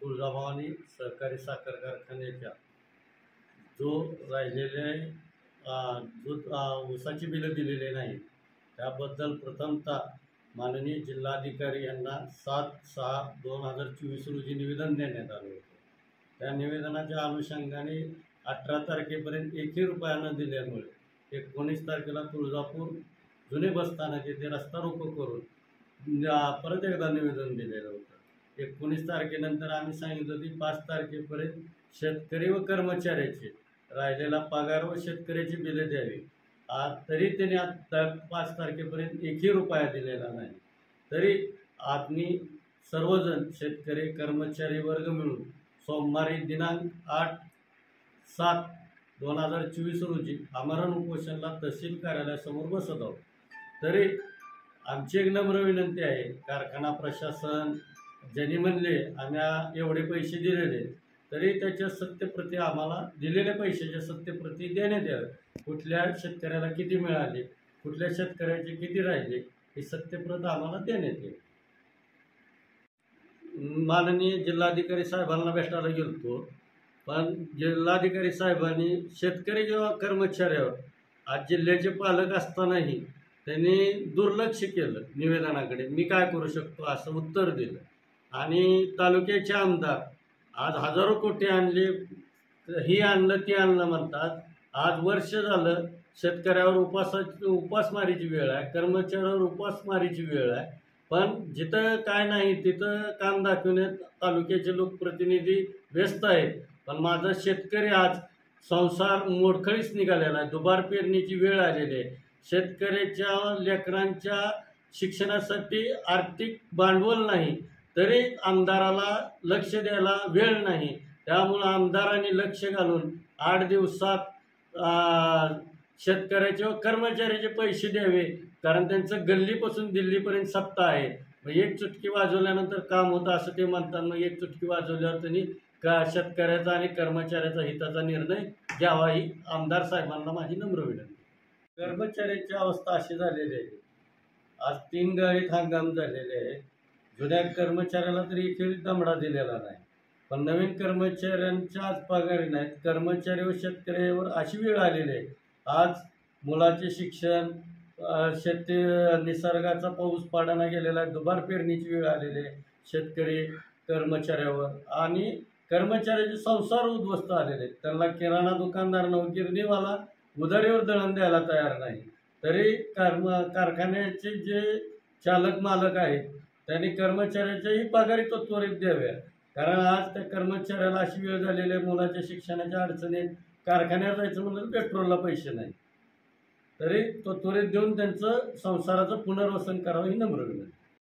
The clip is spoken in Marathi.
तुळजाभवानी सहकारी साखर कारखान्याच्या जो राहिलेले ऊसाची बिलं दिलेले नाही त्याबद्दल प्रथमतः माननीय जिल्हाधिकारी यांना 7/6/2024 रोजी निवेदन देण्यात आलं होतं। त्या निवेदनाच्या अनुषंगाने 18 तारखेपर्यंत 1 रुपया न दिल्यामुळे 19 तारखेला तुळजापूर जुने बसस्थानक येथे रस्ता रोको करून परत एकदा निवेदन दिलेलं होतं। 19 तारखेनंतर आम्ही सांगितलं की 5 तारखेपर्यंत शेतकरी व कर्मचाऱ्याचे राहिलेला पगार व शेतकऱ्याची बिले द्यावी। तरी त्यांनी आता 5 तारखेपर्यंत 1 रुपया दिलेला नाही। तरी आम्ही सर्वजण शेतकरी कर्मचारी वर्ग मिळून सोमवारी दिनांक 8/7/2024 रोजी आमरण उपोषणाला तहसील कार्यालयासमोर बसत आहोत। तरी आमची एक नम्र विनंती आहे, कारखाना प्रशासन ज्यांनी म्हणले आम्ही एवढे पैसे दिलेले तरी त्याच्या सत्यप्रती आम्हाला दिलेल्या पैशाच्या सत्यप्रती देण्यात यावे। कुठल्या शेतकऱ्याला किती मिळाले, कुठल्या शेतकऱ्याचे किती राहिले हे सत्यप्रत आम्हाला देण्यात येईल। माननीय जिल्हाधिकारी साहेबांना भेटायला गेलो, पण जिल्हाधिकारी साहेबांनी शेतकरी किंवा कर्मचाऱ्यावर आज जिल्ह्याचे पालक असतानाही त्यांनी दुर्लक्ष केलं निवेदनाकडे। मी काय करू शकतो असं उत्तर दिलं। आणि तालुक्याचे आमदार आज हजारो कोटी आणले, ही आणलं ती आणलं म्हणतात। आज वर्ष झालं शेतकऱ्यावर उपासमारीची वेळ आहे, कर्मचाऱ्यावर उपासमारीची वेळ आहे, पण जिथं काय नाही तिथं काम दाखवण्यात तालुक्याचे लोकप्रतिनिधी व्यस्त आहेत। पण माझा शेतकरी आज संसार मोडखळीस निघालेला आहे, दुबार पेरणीची वेळ आलेली आहे। शेतकऱ्याच्या लेकरांच्या शिक्षणासाठी आर्थिक भांडवल नाही तरी आमदाराला लक्ष द्यायला वेळ नाही। त्यामुळं आमदारांनी लक्ष घालून 8 दिवसात शेतकऱ्याचे व कर्मचाऱ्याचे पैसे द्यावे, कारण त्यांचं गल्लीपासून दिल्लीपर्यंत सत्ता आहे। मग एक चुटकी वाजवल्यानंतर काम होतं असं ते म्हणतात। मग एक चुटकी वाजवल्यावर त्यांनी शेतकऱ्याचा आणि कर्मचाऱ्याचा हिताचा निर्णय घ्यावा ही आमदार साहेबांना माझी नम्र विनंती। कर्मचाऱ्याची अवस्था अशी झालेली आहे, आज 3 गाळीत हंगाम झालेले आहे। जुन्या कर्मचाऱ्याला तरी एकही दमडा दिलेला नाही, पण नवीन कर्मचाऱ्यांच्या आज पगारी नाहीत। कर्मचारी व शेतकऱ्यावर अशी वेळ आलेली आहे, आज मुलाचे शिक्षण, शेती, निसर्गाचा पाऊस पाडाना गेलेला आहे, दुबार पेरणीची वेळ आलेली आहे शेतकरी कर्मचाऱ्यावर। आणि कर्मचाऱ्याचे संसार उद्ध्वस्त आलेले आहेत। त्यांना किराणा दुकानदार गिरणीवाला उधारीवर दळण द्यायला तयार नाही। तरी कारखान्याचे जे चालक मालक आहेत त्यांनी कर्मचाऱ्याच्याही पगारी त्वरित द्याव्या, कारण आज त्या कर्मचाऱ्याला अशी वेळ झालेली आहे, मुलाच्या शिक्षणाच्या अडचणीत कारखान्यात जायचं म्हणून पेट्रोलला पैसे नाही, तरी तो त्वरित देऊन त्यांचं संसाराचं पुनर्वसन करावं ही नम्र विनंती।